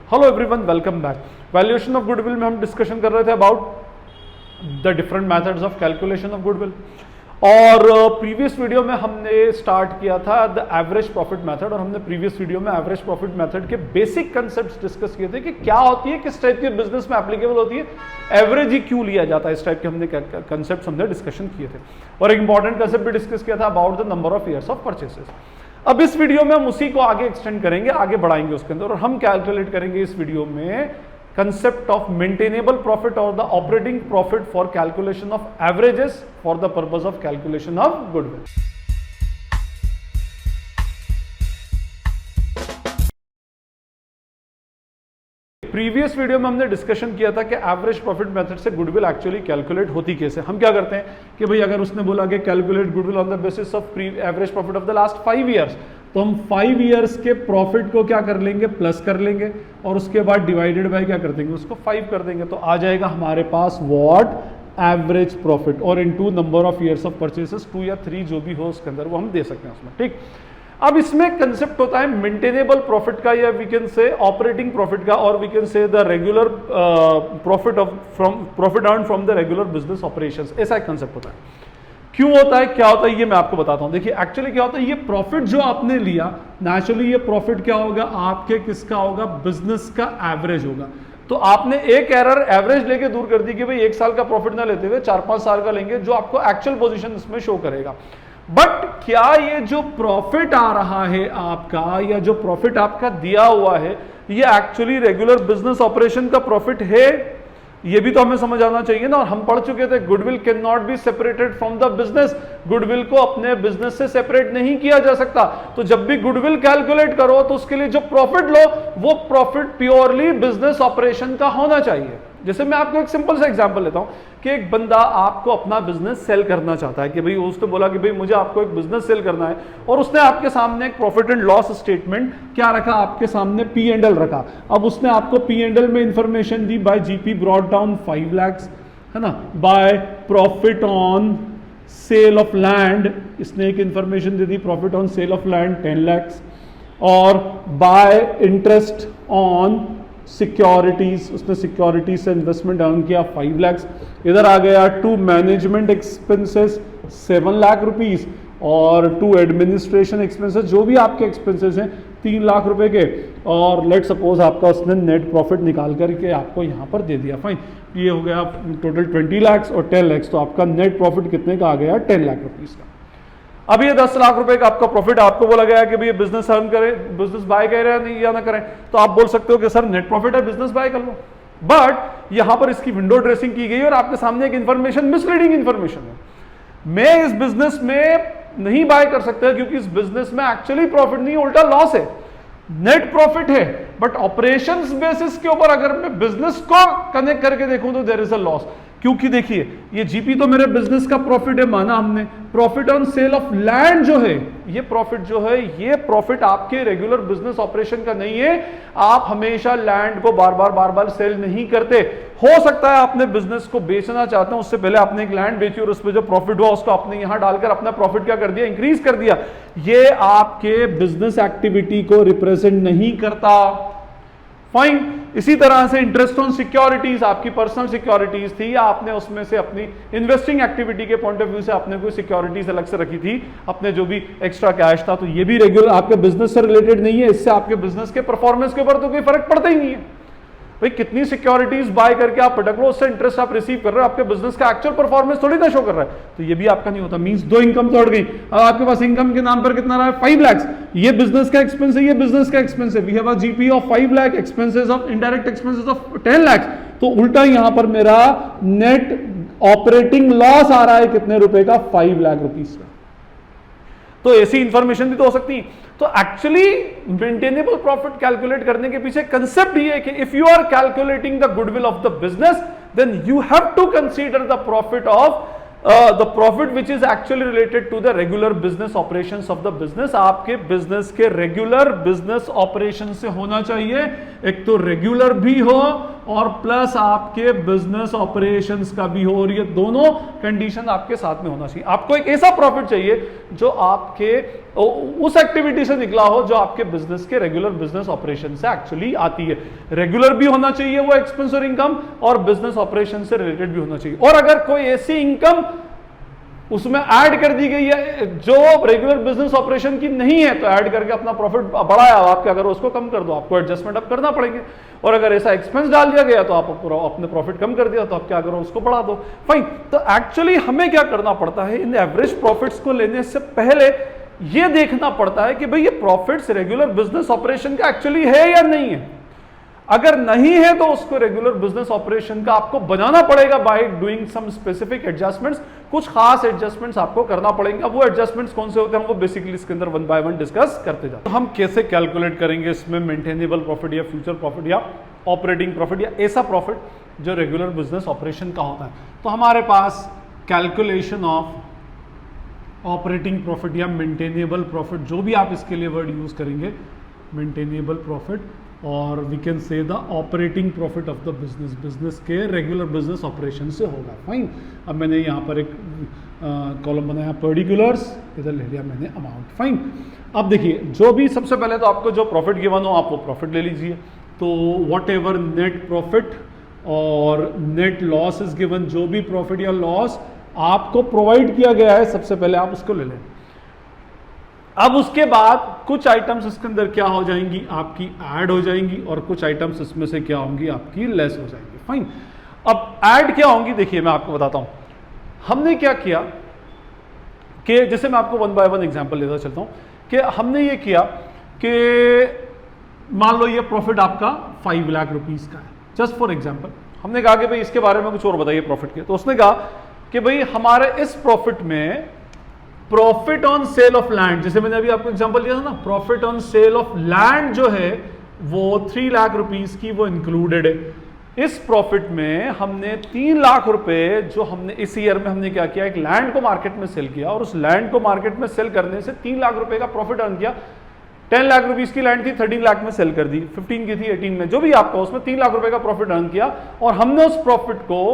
Hello everyone, welcome back. Valuation of goodwill में हम discussion कर रहे थे about the different methods of calculation of goodwill, और प्रीवियस वीडियो में हमने स्टार्ट किया था द एवरेज प्रॉफिट मेथड, और हमने प्रीवियस वीडियो में एवरेज प्रॉफिट मेथड के बेसिक कंसेप्ट्स डिस्कस किए थे कि क्या होती है, किस टाइप के बिजनेस में एप्लीकेबल होती है, एवरेज ही क्यों लिया जाता है, इस टाइप के हमने कंसेप्ट हमने डिस्कशन किए थे। और एक इंपॉर्टेंट कंसेप्ट भी डिस्कस किया था about the number of years of purchases. अब इस वीडियो में हम उसी को आगे एक्सटेंड करेंगे, आगे बढ़ाएंगे उसके अंदर, और हम कैलकुलेट करेंगे इस वीडियो में कंसेप्ट ऑफ मेंटेनेबल प्रॉफिट और the operating profit for calculation of averages for the purpose of calculation of goodwill. Previous video में हमने डिस्कशन किया था कि एवरेज प्रॉफिट मेथड से गुडविल एक्चुअली कैलकुलेट होती कैसे। हम क्या करते हैं कि भाई अगर उसने बोला कि calculate goodwill on the basis of average profit of the last 5 years, तो हम 5 ईयर्स के प्रॉफिट को क्या कर लेंगे, प्लस कर लेंगे, और उसके बाद डिवाइडेड बाय क्या कर देंगे, उसको 5 कर देंगे, तो आ जाएगा हमारे पास व्हाट, एवरेज प्रॉफिट, और into number of years of purchases 2 या 3 जो भी हो उसके अंदर वो हम दे सकते हैं उसमें। ठीक, अब इसमें कंसेप्ट होता है मेंटेनेबल प्रॉफिट का, या we can say operating profit का, और we can say the regular profit of profit earn from the regular business operations. ऐसा एक कंसेप्ट होता है। क्यों होता है, क्या होता है, ये मैं आपको बताता हूं। देखिए एक्चुअली क्या होता है, ये प्रॉफिट जो आपने लिया, नेचुरली ये प्रॉफिट क्या होगा, आपके किसका होगा, बिजनेस का एवरेज होगा। तो आपने एक एरर एवरेज लेके दूर कर दी कि भाई 1 साल का प्रॉफिट ना लेते हुए 4-5 साल का लेंगे, जो आपको एक्चुअल पोजीशन इसमें शो करेगा। बट क्या ये जो प्रॉफिट आ रहा है आपका, या जो प्रॉफिट आपका दिया हुआ है, ये एक्चुअली रेगुलर बिजनेस ऑपरेशन का प्रॉफिट है, ये भी तो हमें समझ आना चाहिए ना। और हम पढ़ चुके थे goodwill can not be separated from the business, goodwill को अपने बिजनेस से सेपरेट नहीं किया जा सकता। तो जब भी गुडविल कैलकुलेट करो तो उसके लिए जो प्रॉफिट लो वो प्रॉफिट प्योरली बिजनेस ऑपरेशन का होना चाहिए। जैसे मैं आपको एक सिंपल सा एग्जांपल लेता हूं कि एक बंदा आपको अपना बिजनेस सेल करना चाहता है, कि भाई उसने बोला कि भाई मुझे आपको एक बिजनेस सेल करना है, और उसने आपके सामने एक प्रॉफिट एंड लॉस स्टेटमेंट क्या रखा, आपके सामने P&L रखा। अब उसने आपको P&L में इंफॉर्मेशन दी, by GP brought down 5 lakh, है ना, by profit on sale of land इसने एक इंफॉर्मेशन दे दी, profit on sale of land 10 lakh, और बाय इंटरेस्ट ऑन सिक्योरिटीज उसने सिक्योरिटीज से इन्वेस्टमेंट अर्न किया 5 लाख। इधर आ गया to management expenses 7 lakh rupees, और टू एडमिनिस्ट्रेशन एक्सपेंसेस जो भी आपके एक्सपेंसेस हैं 3 लाख रुपए के, और लेट सपोज आपका उसने नेट प्रॉफिट निकाल करके आपको यहाँ पर दे दिया, फाइन, ये हो गया टोटल 20 लाख और 10 लाख, तो आपका नेट प्रॉफिट कितने का आ गया, 10 लाख रुपीस का। अब ये 10 लाख रुपए का आपका प्रॉफिट, आपको बोला गया कि भाई बिजनेस अर्न करें, बिजनेस बाय करें या ना करें, तो आप बोल सकते हो कि सर नेट प्रॉफिट है, बिजनेस बाय कर लो। बट यहां पर इसकी विंडो ड्रेसिंग की गई और आपके सामने एक इंफॉर्मेशन मिसलीडिंग इंफॉर्मेशन है। मैं इस बिजनेस में नहीं बाय कर सकता क्योंकि इस बिजनेस में एक्चुअली प्रॉफिट नहीं, उल्टा लॉस है, नेट प्रॉफिट है, बट ऑपरेशंस बेसिस के ऊपर अगर मैं बिजनेस को कनेक्ट करके देखूं तो देयर इज अ लॉस। क्योंकि देखिए ये जीपी तो मेरे बिजनेस का प्रॉफिट है, माना हमने, profit on sale of land जो है, ये प्रॉफिट जो है, ये प्रॉफिट आपके रेगुलर बिजनेस ऑपरेशन का नहीं है। आप हमेशा लैंड को बार बार सेल नहीं करते। हो सकता है आपने बिजनेस को बेचना चाहते हैं, उससे पहले आपने एक लैंड बेची और उस पर जो प्रॉफिट हुआ उसको आपने यहां डालकर अपना प्रॉफिट क्या कर दिया, इंक्रीज कर दिया। ये आपके बिजनेस एक्टिविटी को रिप्रेजेंट नहीं करता, फाइन। इसी तरह से इंटरेस्ट ऑन सिक्योरिटीज, आपकी पर्सनल सिक्योरिटीज थी, या आपने उसमें से अपनी इन्वेस्टिंग एक्टिविटी के पॉइंट ऑफ व्यू से आपने कोई सिक्योरिटीज अलग से रखी थी, अपने जो भी एक्स्ट्रा कैश था, तो ये भी रेगुलर आपके बिजनेस से रिलेटेड नहीं है। इससे आपके बिजनेस के परफॉर्मेंस के ऊपर तो कोई फर्क पड़ता ही नहीं है। भाई कितनी सिक्योरिटीज बाय करके आप पटक लो, उससे इंटरेस्ट आप रिसीव कर रहे हो, आपके बिजनेस का एक्चुअल परफॉर्मेंस थोड़ी ना शो कर रहा है, तो ये भी आपका नहीं होता। मींस 2 इनकम तोड़ गई। अब आपके पास इनकम के नाम पर कितना रहा है, 5 लाख, ये बिजनेस का एक्सपेंस है, ये बिजनेस का एक्सपेंस है। We have a GP of 5 lakh, expenses of indirect expenses of 10 lakh, तो उल्टा यहां पर मेरा नेट ऑपरेटिंग लॉस आ रहा है कितने रुपए का, 5 लाख रुपीस का। तो ऐसी इंफॉर्मेशन भी तो हो सकती है। तो एक्चुअली मेंटेनेबल प्रॉफिट कैलकुलेट करने के पीछे कंसेप्ट ये है कि if you are calculating the goodwill of the business, then you have to consider the profit of the profit which is actually related to the regular business operations of the business. आपके business के regular business operation से होना चाहिए, एक तो regular भी हो और प्लस आपके बिजनेस ऑपरेशंस का भी हो, और ये दोनों कंडीशन आपके साथ में होना चाहिए। आपको एक ऐसा प्रॉफिट चाहिए जो आपके उस एक्टिविटी से निकला हो जो आपके बिजनेस के रेगुलर बिजनेस ऑपरेशन से एक्चुअली आती है। रेगुलर भी होना चाहिए वो एक्सपेंस और इनकम, और बिजनेस ऑपरेशन से रिलेटेड भी होना चाहिए। और अगर कोई ऐसी इनकम उसमें ऐड कर दी गई है जो रेगुलर बिजनेस ऑपरेशन की नहीं है, तो ऐड करके अपना प्रॉफिट बढ़ाया आपके, अगर उसको कम कर दो आपको एडजस्टमेंट अब करना पड़ेंगे। और अगर ऐसा एक्सपेंस डाल दिया गया तो आप अपने प्रॉफिट कम कर दिया तो आप क्या करो, उसको बढ़ा दो। फाइन। तो एक्चुअली हमें क्या करना पड़ता है, इन एवरेज प्रॉफिट्स को लेने से पहले ये देखना पड़ता है कि भाई ये प्रॉफिट्स रेगुलर बिजनेस ऑपरेशन का एक्चुअली है या नहीं है। अगर नहीं है तो उसको रेगुलर बिजनेस ऑपरेशन का आपको बनाना पड़ेगा by doing some specific adjustments. कुछ खास एडजस्टमेंट्स आपको करना पड़ेंगे। अब वो एडजस्टमेंट्स कौन से होते हैं, वो बेसिकली इसके अंदर वन बाय वन डिस्कस करते जाते हैं। तो हम कैसे कैलकुलेट करेंगे इसमें मेंटेनेबल प्रॉफिट या फ्यूचर प्रॉफिट या ऑपरेटिंग प्रॉफिट या ऐसा प्रॉफिट जो रेगुलर बिजनेस ऑपरेशन का होता है। तो हमारे पास कैलकुलेशन ऑफ ऑपरेटिंग प्रॉफिट या मेंटेनेबल प्रॉफिट, जो भी आप इसके लिए वर्ड यूज करेंगे, मेंटेनेबल प्रॉफिट, और we can say the operating profit of the business, business के रेगुलर बिजनेस ऑपरेशन से होगा। फाइन। अब मैंने यहाँ पर एक कॉलम बनाया पर्टिकुलर्स, इधर ले लिया मैंने अमाउंट। फाइन। अब देखिए, जो भी सबसे पहले तो आपको जो प्रॉफिट गिवन हो आप वो प्रॉफिट ले लीजिए। तो वॉट एवर नेट प्रॉफिट और नेट लॉस इज गिवन, जो भी प्रॉफिट या लॉस आपको प्रोवाइड किया गया है सबसे पहले आप उसको ले लें। अब उसके बाद कुछ आइटम्स इसके अंदर क्या हो जाएंगी, आपकी ऐड हो जाएंगी, और कुछ आइटम्स इसमें से क्या होंगी, आपकी लेस हो जाएंगी। फाइन। अब ऐड क्या होंगी, देखिए मैं आपको बताता हूं। हमने क्या किया कि जैसे मैं आपको वन बाय वन एग्जांपल लेता चलता हूं कि हमने ये किया कि मान लो ये प्रॉफिट आपका 5 लाख रुपीस का है, जस्ट फॉर एग्जांपल। हमने कहा कि भाई इसके बारे में कुछ और बताइए प्रॉफिट के, तो उसने कहा कि भाई हमारे इस प्रॉफिट में profit on sale of land, जैसे मैंने अभी आपको एग्जांपल दिया था ना, profit on sale of land जो है वो 3 लाख रुपीस की वो इंक्लूडेड है। इस प्रॉफिट में हमने 3 लाख रुपए जो हमने इस ईयर में हमने क्या किया, एक लैंड को मार्केट में सेल किया, और उस लैंड को मार्केट में सेल करने से 3 लाख रुपए का प्रॉफिट अर्न किया। 10 लाख रुपीस की लैंड थी, 13 लाख में सेल कर दी, 15 की थी 18 में, जो भी आपका, उसमें 3 लाख रुपए का प्रॉफिट अर्न किया। और हमने उस प्रॉफिट को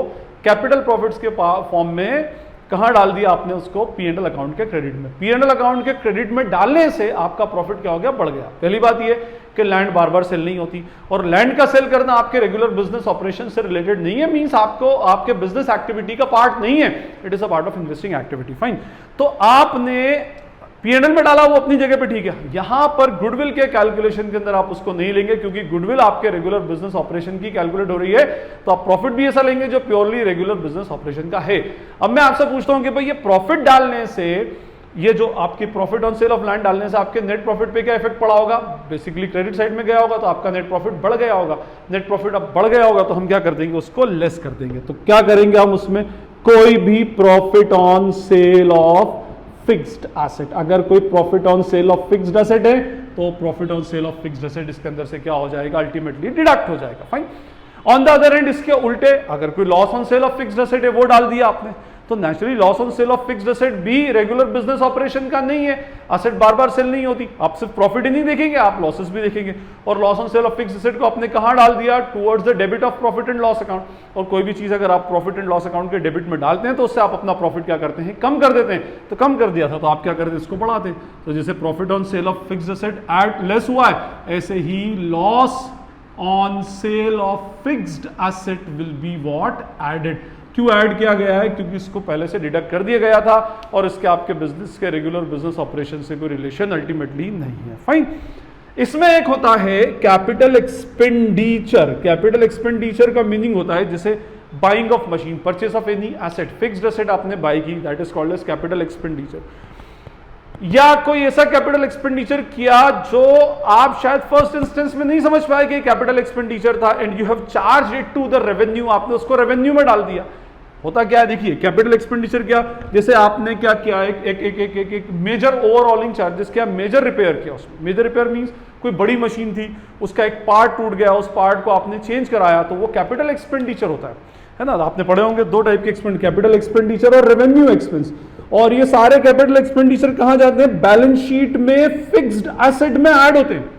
कैपिटल प्रॉफिट्स के फॉर्म में कहां डाल दिया, आपने उसको P&L अकाउंट के क्रेडिट में। P&L अकाउंट के क्रेडिट में डालने से आपका प्रॉफिट क्या हो गया, बढ़ गया। पहली बात ये कि लैंड बार बार सेल नहीं होती, और लैंड का सेल करना आपके रेगुलर बिजनेस ऑपरेशन से रिलेटेड नहीं है, मींस आपको आपके बिजनेस एक्टिविटी का पार्ट नहीं है, it is a part of investing activity. Fine. तो आपने P&L में डाला, वो अपनी जगह पे ठीक है। यहां पर गुडविल के कैलकुलेशन के अंदर आप उसको नहीं लेंगे, क्योंकि गुडविल आपके रेगुलर बिजनेस ऑपरेशन की कैलकुलेट हो रही है, तो आप प्रॉफिट भी ऐसा लेंगे जो प्योरली रेगुलर बिजनेस ऑपरेशन का है। अब मैं आपसे पूछता हूं कि भाई ये प्रॉफिट डालने से, ये जो आपकी profit on sale of land डालने से आपके नेट प्रॉफिट पे क्या इफेक्ट पड़ा होगा, बेसिकली क्रेडिट साइड में गया होगा, तो आपका नेट प्रॉफिट बढ़ गया होगा। नेट प्रॉफिट अब बढ़ गया होगा तो हम क्या कर देंगे, उसको लेस कर देंगे। तो क्या करेंगे हम उसमें, कोई भी profit on sale of fixed asset, अगर कोई profit on sale of fixed asset है तो profit on sale of fixed asset इसके अंदर से क्या हो जाएगा, अल्टीमेटली डिडक्ट हो जाएगा। Fine. On the other hand इसके उल्टे, अगर कोई loss on sale of fixed asset है वो डाल दिया आपने, तो naturally loss on sale of fixed asset भी रेगुलर बिजनेस ऑपरेशन का नहीं है। एसेट बार बार सेल नहीं होती, आप सिर्फ प्रॉफिट ही नहीं देखेंगे, आप लॉसेस भी देखेंगे। और loss on sale of fixed asset को आपने कहां डाल दिया, towards the debit of profit and loss account. और कोई भी चीज अगर आप प्रॉफिट एंड लॉस अकाउंट के डेबिट में डालते हैं तो उससे आप अपना प्रॉफिट क्या करते हैं, कम कर देते हैं। तो कम कर दिया था तो आप क्या करते हैं, इसको बढ़ाते हैं। तो जैसे profit on sale of fixed asset add less हुआ है, ऐसे ही loss on sale of fixed asset will be what, added. क्यों ऐड किया गया है, क्योंकि इसको पहले से डिडक्ट कर दिया गया था और इसके आपके बिजनेस के रेगुलर बिजनेस ऑपरेशन से कोई रिलेशन अल्टीमेटली नहीं है। फाइन। इसमें एक होता है कैपिटल एक्सपेंडिचर। कैपिटल एक्सपेंडिचर का मीनिंग होता है जैसे buying of machine, purchase of any asset, fixed asset आपने बाई की, that is called as capital expenditure. या कोई ऐसा कैपिटल एक्सपेंडिचर किया जो आप शायद फर्स्ट इंस्टेंस में नहीं समझ पाए कि कैपिटल एक्सपेंडिचर था, and you have charge it to the revenue, आपने उसको रेवेन्यू में डाल दिया। होता क्या है, देखिए कैपिटल एक्सपेंडिचर क्या, जैसे आपने क्या किया, एक मेजर ओवरऑलिंग चार्जेस किया, मेजर रिपेयर किया। उसमें मेजर रिपेयर मींस कोई बड़ी मशीन थी, उसका एक पार्ट टूट गया, उस पार्ट को आपने चेंज कराया, तो वो कैपिटल एक्सपेंडिचर होता है ना। आपने पढ़े होंगे दो टाइप के एक्सपेंड, कैपिटल एक्सपेंडिचर और रेवेन्यू एक्सपेंस। और ये सारे कैपिटल एक्सपेंडिचर कहां जाते हैं, बैलेंस शीट में फिक्स्ड एसेट में ऐड होते हैं।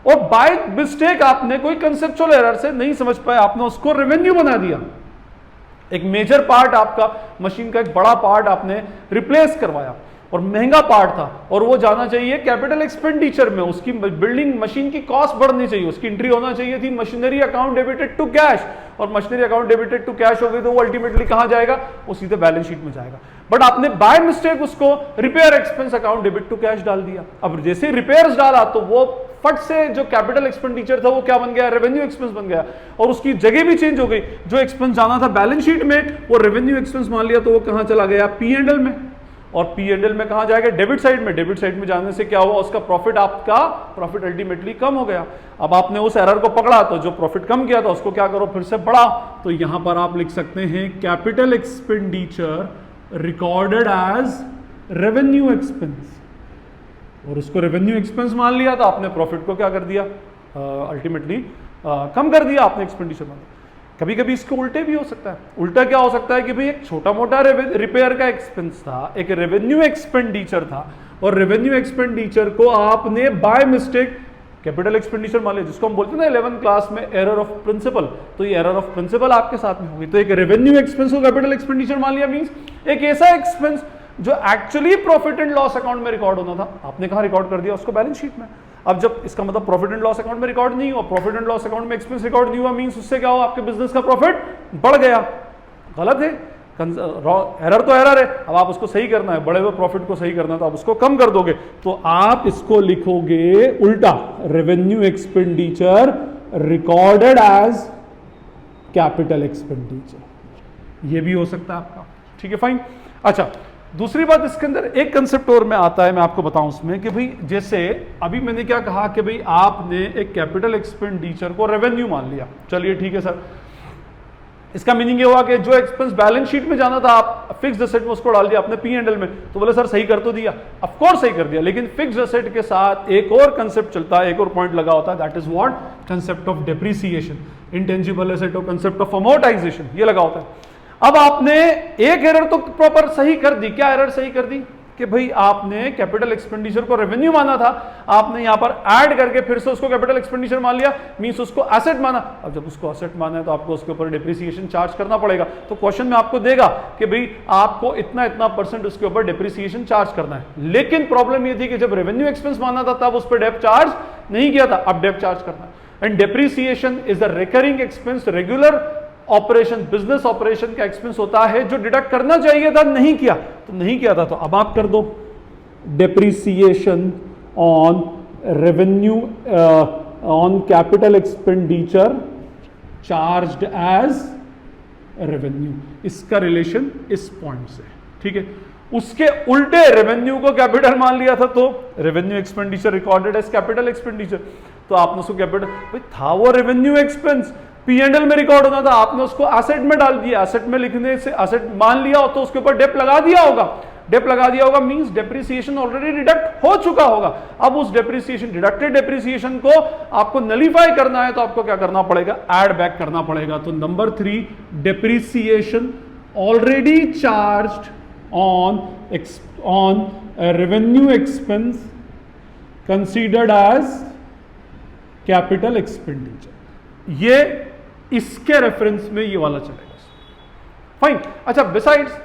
और बाय मिस्टेक आपने कोई कंसेप्चुअल एरर से नहीं समझ पाए, आपने उसको रेवेन्यू बना दिया। एक मेजर पार्ट आपका मशीन का एक बड़ा पार्ट आपने रिप्लेस करवाया और महंगा पार्ट था और वो जाना चाहिए कैपिटल एक्सपेंडिचर में, उसकी बिल्डिंग मशीन की कॉस्ट बढ़नी चाहिए, उसकी एंट्री होना चाहिए थी machinery account debited to cash, और machinery account debited to cash हो गई तो वो अल्टीमेटली कहां जाएगा, वो सीधे बैलेंस शीट में जाएगा। बट आपने बाय मिस्टेक उसको repair expense account debit to cash डाल दिया। अब जैसे रिपेयर्स डाला तो वो फट से जो कैपिटल एक्सपेंडिचर था वो क्या बन गया, रेवेन्यू एक्सपेंस बन गया, और उसकी जगह भी चेंज हो गई। जो एक्सपेंस जाना था बैलेंस शीट में वो रेवेन्यू एक्सपेंस मान लिया तो वो कहां चला गया, P&L में, और P&L में कहां जाएगा, डेबिट साइड में। डेबिट साइड में जाने से क्या हुआ, उसका प्रॉफिट, आपका प्रॉफिट अल्टीमेटली कम हो गया। अब आपने उस एरर को पकड़ा तो जो प्रॉफिट कम किया था उसको क्या करो, फिर से बढ़ा। तो यहां पर आप लिख सकते हैं capital expenditure recorded as revenue expense, और उसको रेवेन्यू एक्सपेंस मान लिया तो आपने प्रॉफिट को क्या कर दिया, अल्टीमेटली कम कर दिया आपने एक्सपेंडिचर मान। कभी कभी इसके उल्टे भी हो सकता है। उल्टा क्या हो सकता है कि भाई एक छोटा मोटा रिपेयर का एक्सपेंस था, एक रेवेन्यू एक्सपेंडिचर था, और रेवेन्यू एक्सपेंडिचर को आपने बाय मिस्टेक कैपिटल एक्सपेंडिचर मान लिया, जिसको हम बोलते हैं ना 11th क्लास में एरर ऑफ प्रिंसिपल। तो ये एरर ऑफ प्रिंसिपल आपके साथ में होगी। तो एक रेवेन्यू एक्सपेंस को कैपिटल एक्सपेंडिचर मान लिया मींस एक ऐसा एक्सपेंस जो actually profit and loss account में रिकॉर्ड होना था, आपने कहां रिकॉर्ड कर दिया, उसको बैलेंस शीट में। अब जब इसका मतलब प्रॉफिट एंड लॉस अकाउंट में रिकॉर्ड नहीं हुआ, प्रॉफिट एंड लॉस अकाउंट में एक्सपेंस रिकॉर्ड नहीं हुआ, मींस उससे क्या हुआ, आपके बिजनेस का प्रॉफिट बढ़ गया। गलत है, एरर तो एरर है। अब आप उसको सही करना है, बढ़े हुए प्रॉफिट को सही करना है तो आप उसको कम कर दोगे। तो आप इसको लिखोगे उल्टा, revenue expenditure recorded as capital expenditure, ये भी हो सकता है आपका। ठीक है, फाइन। अच्छा, दूसरी बात इसके अंदर एक कंसेप्ट और में आता है, मैं आपको बताऊं उसमें कि भाई जैसे अभी मैंने क्या कहा कि भाई आपने एक कैपिटल एक्सपेंडिचर को रेवेन्यू मान लिया, चलिए ठीक है सर, इसका मीनिंग ये हुआ कि जो एक्सपेंस बैलेंस शीट में जाना था आप फिक्स्ड एसेट में उसको डाल दिया आपने P&L में। तो बोले सर सही कर तो दिया, ऑफ कोर्स सही कर दिया, लेकिन फिक्स्ड एसेट के साथ एक और कंसेप्ट चलता है, एक और पॉइंट लगा होता है, that is what, concept of depreciation, intangible asset और कंसेप्ट ऑफ अमोर्टाइजेशन, ये लगा होता है। अब आपने एक एरर तो प्रॉपर सही कर दी, क्या एरर सही कर दी कि भाई आपने कैपिटल एक्सपेंडिचर को रेवेन्यू माना था, आपने यहां पर ऐड करके फिर से उसको कैपिटल एक्सपेंडिचर मान लिया, मींस उसको एसेट माना। अब जब उसको एसेट माना है तो आपको उसके ऊपर डिप्रिसिएशन चार्ज करना पड़ेगा। तो क्वेश्चन में आपको देगा कि भाई आपको इतना इतना % उसके ऊपर डिप्रिसिएशन चार्ज करना है, लेकिन प्रॉब्लम ये थी कि जब रेवेन्यू एक्सपेंस माना था तब उस पर डेप चार्ज नहीं किया था, अब डेप चार्ज करना है। And depreciation is the recurring expense, regular operation, business operation का एक्सपेंस होता है जो डिडक्ट करना चाहिए था, नहीं किया, तो नहीं किया था, तो अब आप कर दो depreciation on revenue on capital expenditure charged as revenue. इसका रिलेशन इस पॉइंट से, ठीक है। उसके उल्टे रेवेन्यू को कैपिटल मान लिया था तो revenue expenditure recorded as capital expenditure, तो आपने उसको कैपिटल, भाई था वो रेवेन्यू एक्सपेंस, P&L में रिकॉर्ड होना था, आपने उसको एसेट में डाल दिया, एसेट में लिखने से एसेट मान लिया हो तो उसके ऊपर डेप लगा दिया होगा, डेप लगा दिया होगा मींस डेप्रिसिएशन ऑलरेडी डिडक्ट हो चुका होगा। अब उस डेप्रिसिएशन, डिडक्टेड डेप्रिसिएशन को आपको नलीफाई करना है तो आपको क्या करना पड़ेगा, ऐड बैक करना पड़ेगा। तो number 3, depreciation already charged on revenue expense considered as capital expenditure, ये इसके रेफरेंस में ये वाला चलेगा, फाइन। अच्छा, बिसाइड्स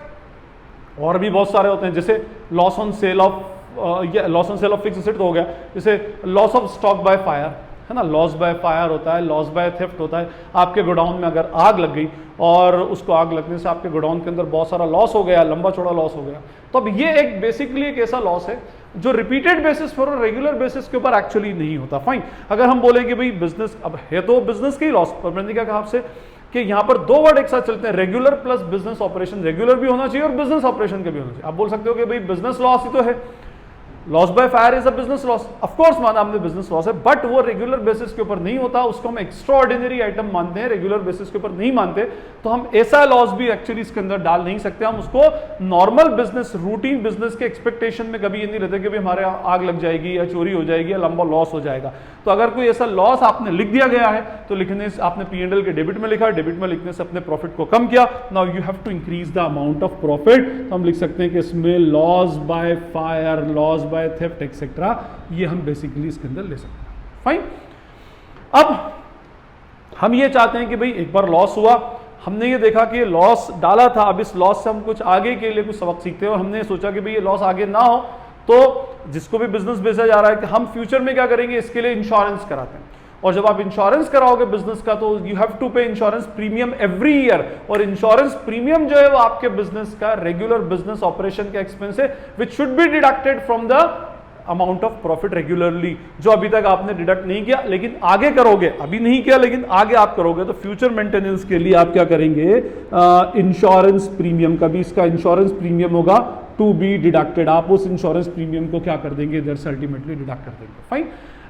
और भी बहुत सारे होते हैं, जैसे loss on sale of fixed asset तो हो गया, जैसे loss of stock by fire, है ना, लॉस बाय फायर होता है, लॉस बाय थेफ्ट होता है। आपके गोडाउन में अगर आग लग गई और उसको आग लगने से आपके गोडाउन के अंदर बहुत सारा लॉस हो गया, लंबा चौड़ा लॉस हो गया, तो अब ये एक बेसिकली एक ऐसा लॉस है जो रिपीटेड बेसिस पर और रेगुलर बेसिस के ऊपर एक्चुअली नहीं होता, फाइन। अगर हम बोले कि भाई बिजनेस, अब है तो बिजनेस के ही लॉस, पर मैंने क्या कहा आपसे कि यहां पर दो वर्ड एक साथ चलते हैं, regular plus business operation. Regular भी होना चाहिए और बिजनेस ऑपरेशन के भी होना चाहिए। आप बोल सकते हो कि भाई बिजनेस लॉस ही तो है, loss by fire is a business loss, of course माना हमने बिजनेस लॉस है, बट वो रेगुलर बेसिस के ऊपर नहीं होता, उसको हम एक्स्ट्राऑर्डिनरी आइटम मानते हैं, रेगुलर बेसिस के ऊपर नहीं मानते। तो हम ऐसा लॉस भी एक्चुअली इसके अंदर डाल नहीं सकते, हम उसको नॉर्मल बिजनेस, रूटीन बिजनेस के एक्सपेक्टेशन में कभी ये नहीं रहता कि भी हमारे आग लग जाएगी या चोरी हो जाएगी या लंबा लॉस हो जाएगा। तो अगर कोई ऐसा लॉस आपने लिख दिया गया है तो लिखने से आपने P&L के डेबिट में लिखा, डेबिट में लिखने से अपने प्रॉफिट को कम किया, now you have to increase the amount of profit. तो हम लिख सकते हैं कि इसमें loss by fire, loss by theft etcetera, ये हम बेसिकली इसके अंदर ले सकते हैं, फाइन। अब हम ये चाहते हैं कि भाई एक बार लॉस हुआ, हमने ये देखा कि ये लॉस डाला था, अब इस लॉस से हम कुछ आगे के लिए कुछ सबक सीखते हैं और हमने सोचा कि भाई ये लॉस आगे ना हो, तो जिसको भी बिजनेस भेजा जा रहा है कि हम फ्यूचर में क्या करेंगे, इसके लिए इंश्योरेंस कराते हैं। और जब आप इंश्योरेंस कराओगे बिजनेस का, तो यू हैव टू पे इंश्योरेंस प्रीमियम एवरी ईयर, और इंश्योरेंस प्रीमियम जो है वो आपके बिजनेस का रेगुलर बिजनेस ऑपरेशन का एक्सपेंस है, which should be deducted from the amount of profit regularly, जो अभी तक आपने डिडक्ट नहीं किया लेकिन आगे करोगे, अभी नहीं किया लेकिन आगे आप करोगे, तो फ्यूचर मेंटेनेंस के लिए आप क्या करेंगे, इंश्योरेंस प्रीमियम का भी इसका इंश्योरेंस प्रीमियम होगा टू बी डिडक्टेड। आप उस इंश्योरेंस प्रीमियम को क्या कर देंगे, इधर से अल्टीमेटली डिडक्ट कर देंगे। फाइन।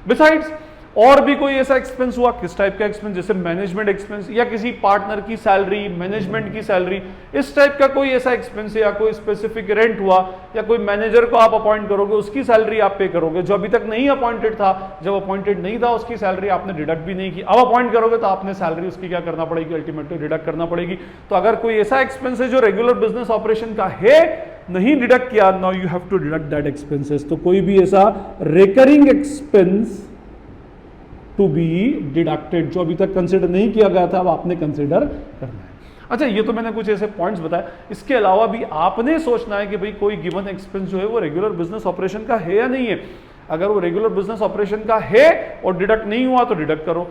बिसाइड्स और भी कोई ऐसा एक्सपेंस हुआ, किस टाइप का एक्सपेंस, जैसे मैनेजमेंट एक्सपेंस या किसी पार्टनर की सैलरी, मैनेजमेंट की सैलरी, इस टाइप का कोई ऐसा एक्सपेंस है, या कोई स्पेसिफिक रेंट हुआ, या कोई मैनेजर को आप अपॉइंट करोगे उसकी सैलरी आप पे करोगे, जो अभी तक नहीं अपॉइंटेड था, जब अपॉइंटेड नहीं था उसकी सैलरी आपने डिडक्ट भी नहीं की, अब अपॉइंट करोगे तो आपने सैलरी उसकी क्या करना पड़ेगी, अल्टीमेटली डिडक्ट करना पड़ेगी। तो अगर कोई ऐसा एक्सपेंस है जो रेगुलर बिजनेस ऑपरेशन का है, नहीं डिडक्ट किया, now you have to deduct that expenses. तो कोई भी ऐसा recurring expense to be deducted जो अभी तक कंसिडर नहीं किया गया था, अब आपने कंसिडर करना है। अच्छा, ये तो मैंने कुछ ऐसे पॉइंट्स बताए, इसके अलावा भी आपने सोचना है कि भाई कोई गिवन एक्सपेंस जो है वो रेगुलर बिजनेस ऑपरेशन का है या नहीं है। अगर वो रेगुलर बिजनेस ऑपरेशन का है और डिडक्ट नहीं हुआ तो डिडक्ट करो,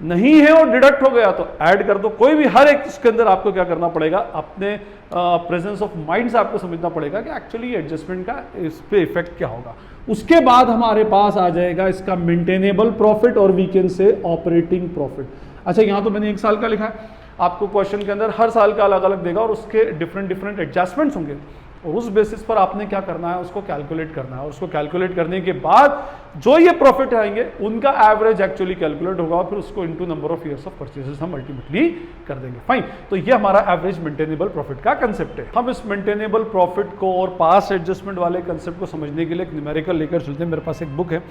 नहीं है और डिडक्ट हो गया तो ऐड कर दो। कोई भी हर एक इसके अंदर आपको क्या करना पड़ेगा, अपने प्रेजेंस ऑफ माइंड से आपको समझना पड़ेगा कि एक्चुअली एडजस्टमेंट का इस पे इफेक्ट क्या होगा। उसके बाद हमारे पास आ जाएगा इसका मेंटेनेबल प्रॉफिट और we can say operating profit. अच्छा, यहां तो मैंने 1 साल का लिखा है, आपको क्वेश्चन के अंदर हर साल का अलग अलग देगा और उसके डिफरेंट डिफरेंट एडजस्टमेंट्स होंगे, और उस बेसिस पर आपने क्या करना है, उसको कैलकुलेट करना है, और उसको कैलकुलेट करने के बाद जो ये प्रॉफिट आएंगे उनका एवरेज एक्चुअली कैलकुलेट होगा, और फिर उसको into number of years of purchases हम अल्टीमेटली कर देंगे। फाइन। तो ये हमारा एवरेज मेंटेनेबल प्रॉफिट का कंसेप्ट है। हम इस मेंटेनेबल प्रॉफिट को और पास्ट एडजस्टमेंट वाले कंसेप्ट को समझने के लिए एक न्यूमेरिकल लेकर चलते हैं। मेरे पास एक बुक है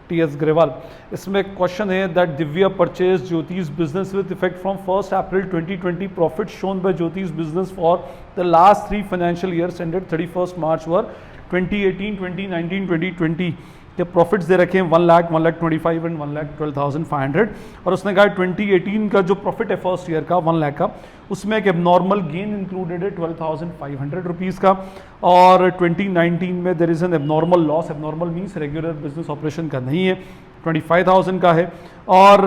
टी.एस. ग्रेवाल, इसमें क्वेश्चन है that Divya purchase Jyotish business with effect from 1 April 2020, profit shown by Jyotish business for the last 3 financial years ended 31 March were 2018, 2019, 2020 के प्रॉफिट्स दे रखे हैं 1 लाख, 1,25,000 एंड 1,12,500, और उसने कहा 2018 का जो प्रॉफिट है फर्स्ट ईयर का 1 लाख का, उसमें एक एबनॉर्मल गेन इंक्लूडेड है 12,500 रुपीज़ का, और 2019 में there is an abnormal loss, abnormal means regular business operation का नहीं है, 25,000 का है, और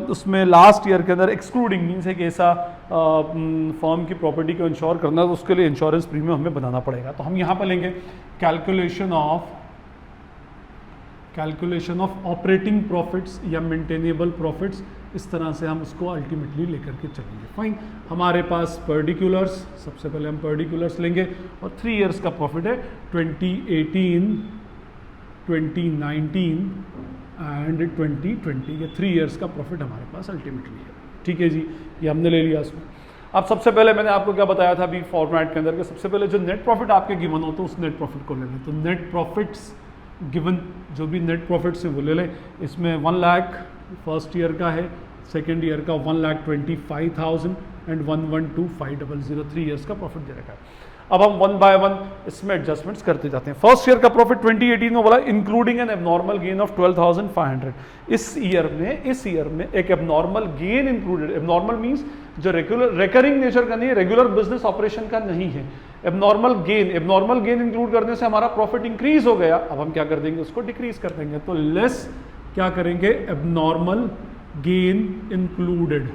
उसमें लास्ट ईयर के अंदर एक्सक्लूडिंग मीन्स है कि ऐसा फर्म की प्रॉपर्टी को इंश्योर करना, तो उसके लिए इंश्योरेंस प्रीमियम हमें बनाना पड़ेगा। तो हम यहाँ पर लेंगे कैलकुलेशन ऑफ ऑपरेटिंग प्रॉफिट्स या मेंटेनेबल प्रॉफिट्स, इस तरह से हम उसको अल्टीमेटली लेकर के चलेंगे। फाइन। हमारे पास पर्टिकुलर्स, सबसे पहले हम पर्टिकुलर्स लेंगे, और 3 इयर्स का प्रॉफिट है 2018, 2019 एंड 2020, ये 3 इयर्स का प्रॉफिट हमारे पास अल्टीमेटली है। ठीक है जी, ये हमने ले लिया इसमें। अब सबसे पहले मैंने आपको क्या बताया था अभी फॉर्मेट के अंदर के, सबसे पहले जो नेट प्रॉफिट आपके गिवन हो तो उस नेट प्रॉफिट को ले लें। तो नेट प्रॉफिट्स गिवन जो भी नेट प्रॉफिट्स है वो ले लें। इसमें 1 लाख फर्स्ट ईयर का है, सेकेंड ईयर का 1,25,000 एंड 1,12,500, 3 इयर्स का प्रॉफिट दे रखा है। अब हम 1 बाय 1 इसमें एडजस्टमेंट्स करते जाते हैं। फर्स्ट ईयर का प्रॉफिट 2018 में बोला including N abnormal gain of 12,500। इस ईयर में एक abnormal gain included, abnormal means जो रेगुलर रिकरिंग नेचर का नहीं है, रेगुलर बिजनेस ऑपरेशन का नहीं है। एबनॉर्मल गेन इंक्लूड करने से हमारा प्रॉफिट इंक्रीज हो गया। अब हम क्या कर देंगे, उसको डिक्रीज कर देंगे। तो लेस क्या करेंगे, abnormal gain included.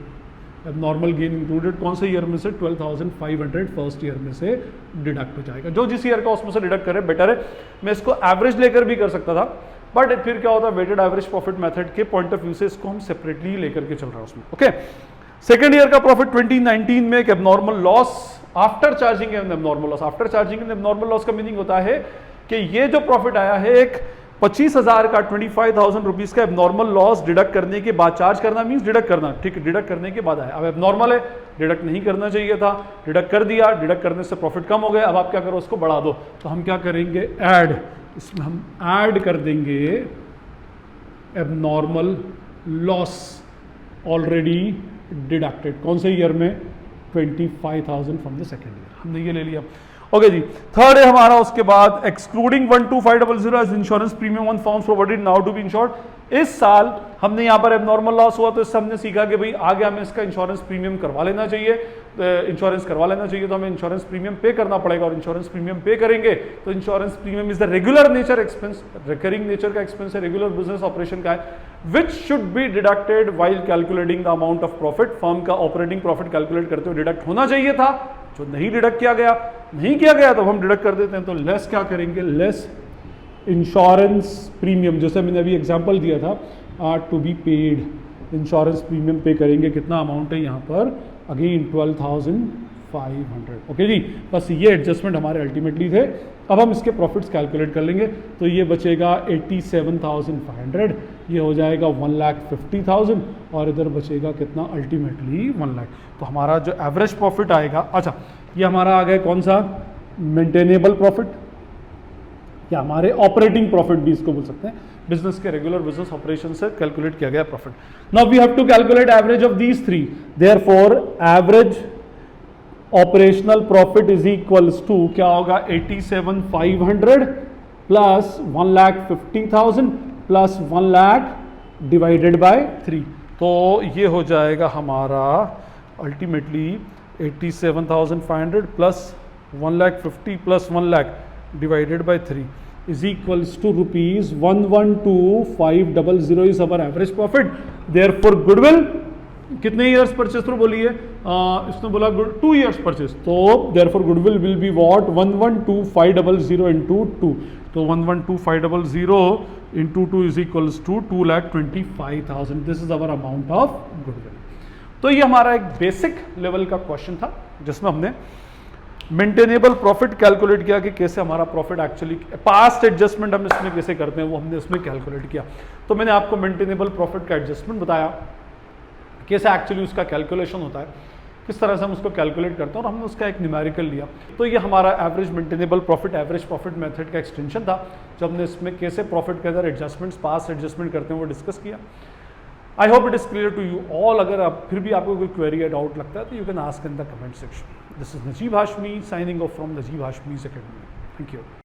Abnormal gain included कौन से ईयर में से, 12,500 फर्स्ट ईयर में से डिडक्ट हो जाएगा। जो जिस ईयर का उसमें से डिडक्ट करे बेटर है। मैं इसको एवरेज लेकर भी कर सकता था, बट फिर क्या होता है, वेटेड एवरेज प्रॉफिट मेथड के पॉइंट ऑफ व्यू से इसको हम सेपरेटली लेकर के चल रहा है उसमें। ओके। सेकेंड ईयर का प्रॉफिट 2019 में एक abnormal loss after charging N abnormal loss. After charging N abnormal loss का मीनिंग होता है कि ये जो प्रॉफिट आया है एक 25,000 का 25,000 रुपीज का एबनॉर्मल लॉस डिडक्ट करने के बाद, चार्ज करना मींस डिडक्ट करना, ठीक है, डिडक्ट करने के बाद आया। अब एबनॉर्मल है, डिडक्ट नहीं करना चाहिए था, डिडक्ट कर दिया, डिडक्ट करने से प्रॉफिट कम हो गया। अब आप क्या करो, उसको बढ़ा दो। तो हम क्या करेंगे, ऐड, इसमें हम ऐड कर देंगे एबनॉर्मल लॉस ऑलरेडी डिडक्टेड। कौन से ईयर में, 25,000 फ्रॉम द सेकेंड ईयर। हमने ये ले लिया। ओके जी, थर्ड है हमारा उसके बाद excluding 12500 as insurance premium on firms provided now to be insured. इस साल हमने यहाँ पर एबनॉर्मल लॉस हुआ तो इससे हमने सीखा कि भाई आगे हमें इसका इंश्योरेंस प्रीमियम करवा लेना चाहिए, इंश्योरेंस करवा लेना चाहिए, तो हमें इंश्योरेंस प्रीमियम पे करना पड़ेगा, और इंश्योरेंस प्रीमियम पे करेंगे तो insurance premium is the regular nature expense, recurring nature का एक्सपेंस है, रेगुलर बिजनेस ऑपरेशन का है, which should be deducted while calculating the amount of profit. Firm का ऑपरेटिंग प्रॉफिट कैलकुलेट करते हुए डिडक्ट होना चाहिए था, जो नहीं डिडक्ट किया गया, नहीं किया गया तो हम डिडक्ट कर देते हैं। तो लेस क्या करेंगे, लेस इंश्योरेंस प्रीमियम, जैसे मैंने अभी एग्जांपल दिया था, to be paid insurance premium pay करेंगे, कितना अमाउंट है यहाँ पर, अगेन 12,500। ओके जी, बस ये एडजस्टमेंट हमारे अल्टीमेटली थे। अब हम इसके प्रॉफिट्स कैलकुलेट कर लेंगे, तो ये बचेगा 87,500, ये हो जाएगा 1,50,000, और इधर बचेगा कितना, अल्टीमेटली 1 लाख। तो हमारा जो एवरेज प्रॉफिट आएगा, अच्छा ये हमारा आ गया कौन सा, मेंटेनेबल प्रॉफिट, या हमारे ऑपरेटिंग प्रॉफिट भी इसको बोल सकते हैं, बिजनेस के रेगुलर बिजनेस ऑपरेशन से कैलकुलेट किया गया profit. Now we have to calculate average of these three, therefore average operational profit is equals to क्या होगा, 87,500 plus 1,50,000 plus 1 lakh divided by 3, तो ये हो जाएगा हमारा ultimately 87,500 plus 1,50,000 plus 1 lakh divided by 3 is equals to rupees 112,500 is our average profit. Therefore goodwill कितने years purchase through बोलिए, इसने बोला 2 years purchase, तो therefore goodwill will be what, 112,500 into 2, तो 112,500 into 2 is equals to 2,25,000. This is our amount of goodwill. तो ये हमारा एक बेसिक लेवल का क्वेश्चन था जिसमें हमने मेंटेनेबल प्रॉफिट कैलकुलेट किया कि कैसे हमारा प्रॉफिट एक्चुअली, पास्ट एडजस्टमेंट हम इसमें कैसे करते हैं वो हमने इसमें कैलकुलेट किया। तो मैंने आपको मेंटेनेबल प्रॉफिट का एडजस्टमेंट बताया, कैसे एक्चुअली उसका कैलकुलेशन होता है, किस तरह से हम उसको कैलकुलेट करते हैं, और हमने उसका एक न्यूमेरिकल लिया। तो ये हमारा average maintainable profit, average profit method का एक्सटेंशन था, जब हमने इसमें कैसे प्रॉफिट के अंदर एडजस्टमेंट्स, पास्ट एडजस्टमेंट करते हैं वो डिस्कस किया। I hope it is clear to you all. अगर आप फिर भी आपको कोई क्वेरी या डाउट लगता है तो you can ask in the comment section. This is Najib Hashmi signing off from Najib Hashmi's Academy. Thank you.